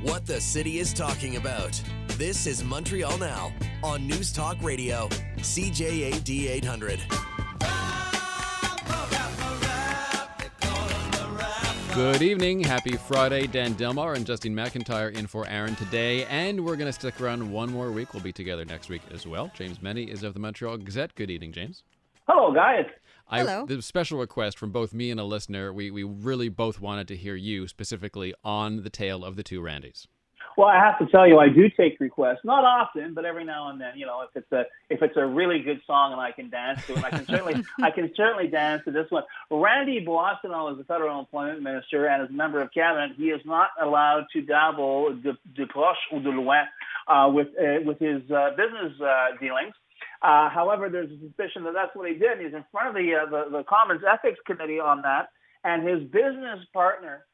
What the city is talking about. This is Montreal Now on News Talk Radio, CJAD 800. Good evening. Happy Friday. Dan Delmar and Justine McIntyre in for Aaron today. And we're going to stick around one more week. We'll be together next week as well. James MENNIE is of the Montreal Gazette. Good evening, James. Hello, guys. Hello. The special request from both me and a listener. We really both wanted to hear you specifically on the tale of the two Randys. Well, I have to tell you, I do take requests, not often, but every now and then. You know, if it's a really good song and I can dance to it, I can certainly dance to this one. Randy Boissonneau is the federal employment minister, and as a member of cabinet, he is not allowed to dabble de proche ou de loin with his business dealings. However, there's a suspicion that that's what he did. He's in front of the Commons Ethics Committee on that, and his business partner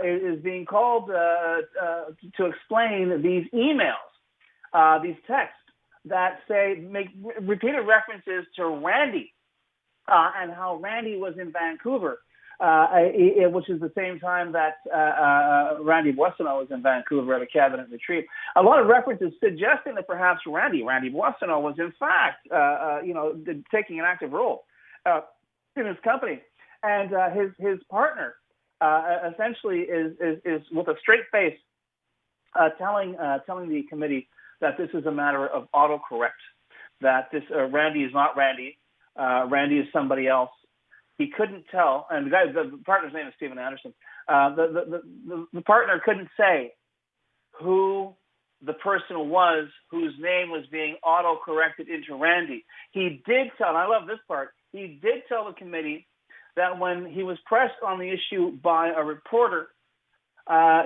is being called to explain these emails, these texts that make repeated references to Randy and how Randy was in Vancouver, which is the same time that Randy Boissonneau was in Vancouver at a cabinet retreat. A lot of references suggesting that perhaps Randy Boissonneau was in fact, taking an active role in his company, and his partner. Essentially is with a straight face telling the committee that this is a matter of autocorrect, that this Randy is not Randy, Randy is somebody else. He couldn't tell, and the partner's name is Stephen Anderson. The partner couldn't say who the person was whose name was being autocorrected into Randy. He did tell, and I love this part, he did tell the committee that when he was pressed on the issue by a reporter,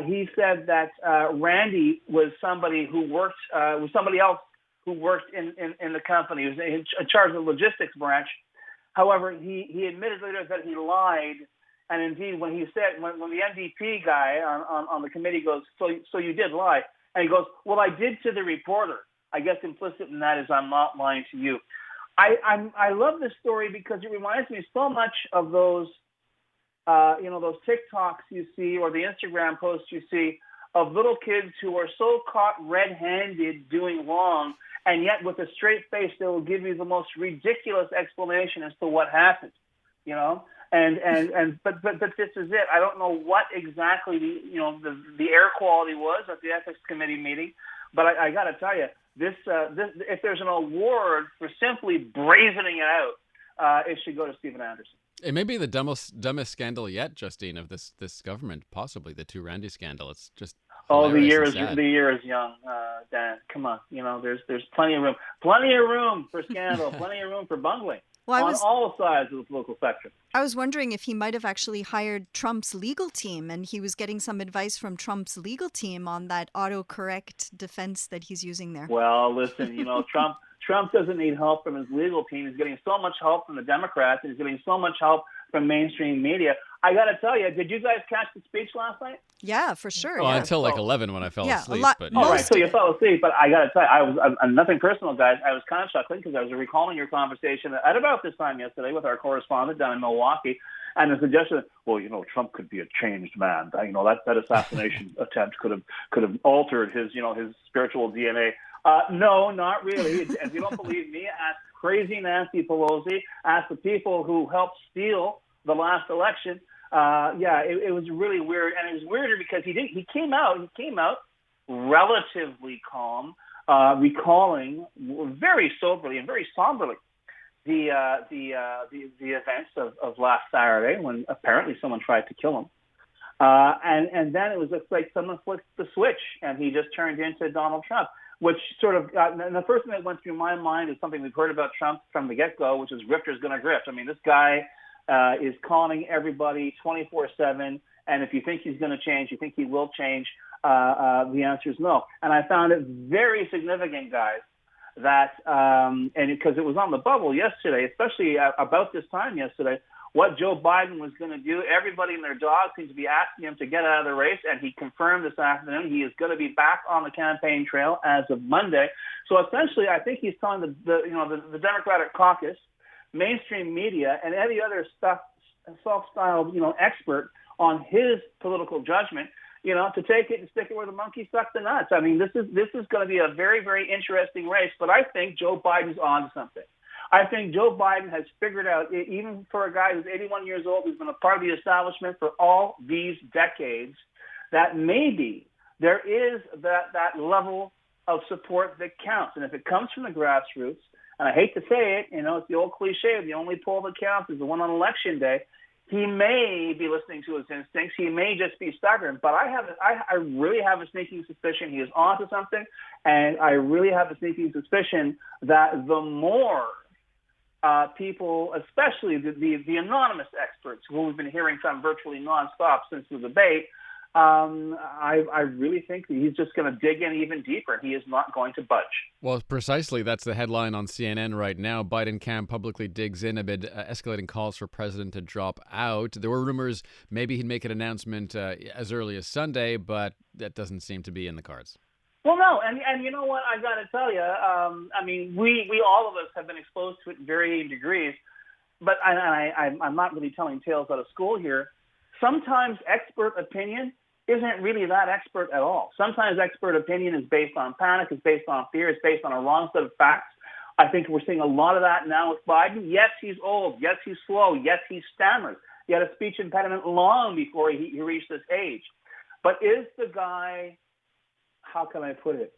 he said that Randy was somebody who worked, was somebody else who worked in the company. He was in charge of the logistics branch. However, he admitted later that he lied. And indeed, when he said, when the NDP guy on the committee goes, so you did lie. And he goes, well, I did to the reporter. I guess implicit in that is I'm not lying to you. I love this story because it reminds me so much of those TikToks you see or the Instagram posts you see of little kids who are so caught red-handed doing wrong, and yet with a straight face they will give you the most ridiculous explanation as to what happened, you know. But this is it. I don't know what exactly the air quality was at the ethics committee meeting, but I got to tell you. This if there's an award for simply brazening it out, it should go to Stephen Anderson. It may be the dumbest scandal yet, Justine, of this government, possibly the two Randy scandal. It's just the year is young, Dan. Come on, there's plenty of room for scandal, plenty of room for bungling. On all sides of the political spectrum. I was wondering if he might have actually hired Trump's legal team and he was getting some advice from Trump's legal team on that autocorrect defense that he's using there. Well, listen, Trump doesn't need help from his legal team. He's getting so much help from the Democrats and he's getting so much help from mainstream media. I got to tell you, did you guys catch the speech last night? Yeah, for sure. Well, until like 11 when I fell asleep. All right, so you fell asleep, but I got to tell you, I'm nothing personal, guys. I was kind of chuckling because I was recalling your conversation at about this time yesterday with our correspondent down in Milwaukee, and the suggestion that, well, Trump could be a changed man. That assassination attempt could have altered his spiritual DNA. No, not really. If you don't believe me, ask crazy Nancy Pelosi. Ask the people who helped steal the last election. It was really weird, and it was weirder because he came out relatively calm, recalling very soberly and very somberly the events of last Saturday when apparently someone tried to kill him, and then it was like someone flipped the switch and he just turned into Donald Trump. Which sort of and the first thing that went through my mind is something we've heard about Trump from the get-go, which is grifter's going to grift. I mean, this guy is calling everybody 24/7, and if you think he's going to change, you think he will change, the answer is no. And I found it very significant, guys, that and because it was on the bubble yesterday, especially about this time yesterday, what Joe Biden was going to do. Everybody and their dog seems to be asking him to get out of the race, and he confirmed this afternoon he is going to be back on the campaign trail as of Monday. So essentially, I think he's telling the Democratic caucus, mainstream media, and any other self-styled expert on his political judgment, to take it and stick it where the monkey sucks the nuts. I mean, this is going to be a very, very interesting race, but I think Joe Biden's on to something. I think Joe Biden has figured out, even for a guy who's 81 years old, who's been a part of the establishment for all these decades, that maybe there is that level of support that counts. And if it comes from the grassroots, and I hate to say it, it's the old cliche, the only poll that counts is the one on Election Day. He may be listening to his instincts. He may just be stubborn. But I really have a sneaking suspicion he is onto something, and I really have a sneaking suspicion that the more people, especially the anonymous experts who we've been hearing from virtually nonstop since the debate, I really think that he's just going to dig in even deeper. He is not going to budge. Well, precisely. That's the headline on CNN right now. Biden camp publicly digs in amid escalating calls for president to drop out. There were rumors maybe he'd make an announcement as early as Sunday, but that doesn't seem to be in the cards. Well, no, and you know what? I got to tell you, I mean, we all of us have been exposed to it in varying degrees, but I'm not really telling tales out of school here. Sometimes expert opinion isn't really that expert at all. Sometimes expert opinion is based on panic, it's based on fear, it's based on a wrong set of facts. I think we're seeing a lot of that now with Biden. Yes, he's old. Yes, he's slow. Yes, he stammers. He had a speech impediment long before he reached this age. But is the guy, how can I put it,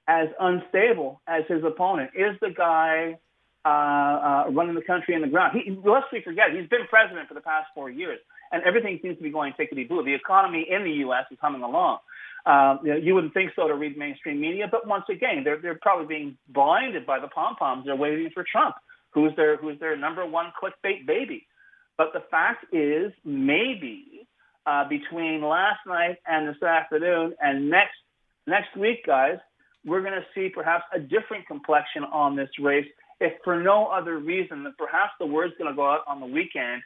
as unstable as his opponent? Is the guy running the country in the ground? Lest we forget, he's been president for the past 4 years, and everything seems to be going tickety-boo. The economy in the U.S. is humming along. You wouldn't think so to read mainstream media, but once again, they're probably being blinded by the pom-poms. They're waiting for Trump, who's their number one clickbait baby. But the fact is, maybe between last night and this afternoon and next week, guys, we're going to see perhaps a different complexion on this race, if for no other reason than perhaps the word's going to go out on the weekend,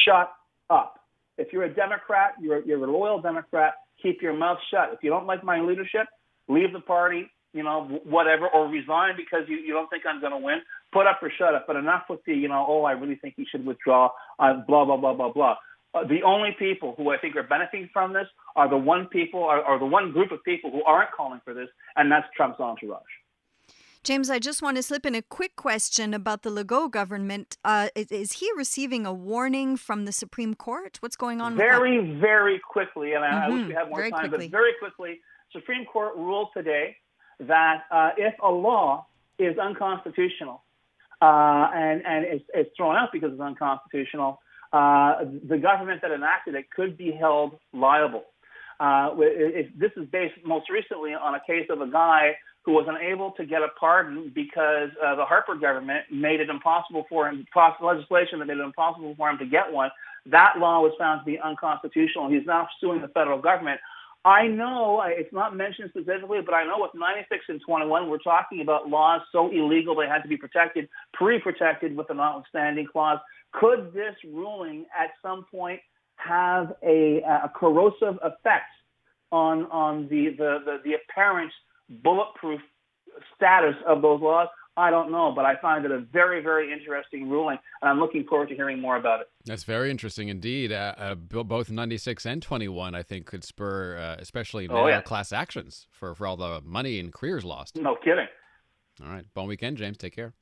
shut up. If you're a Democrat, you're a loyal Democrat, keep your mouth shut. If you don't like my leadership, leave the party, whatever, or resign because you don't think I'm going to win. Put up or shut up. But enough with the, I really think he should withdraw, blah, blah, blah, blah, blah. The only people who I think are benefiting from this are the one group of people who aren't calling for this, and that's Trump's entourage. James, I just want to slip in a quick question about the Legault government. Is he receiving a warning from the Supreme Court? What's going on with that? Very, very quickly, and I wish we had more time, but very quickly, Supreme Court ruled today that if a law is unconstitutional and it's thrown out because it's unconstitutional, the government that enacted it could be held liable. This is based most recently on a case of a guy who was unable to get a pardon because the Harper government made it impossible for him, passed legislation that made it impossible for him to get one. That law was found to be unconstitutional. He's now suing the federal government. I know it's not mentioned specifically, but I know with 96 and 21, we're talking about laws so illegal they had to be protected, pre-protected with the notwithstanding clause. Could this ruling at some point have a corrosive effect on the apparent bulletproof status of those laws? I don't know, but I find it a very, very interesting ruling, and I'm looking forward to hearing more about it. That's very interesting indeed. Both 96 and 21, I think, could spur, especially now, class actions for all the money and careers lost. No kidding. All right. Bon weekend, James. Take care.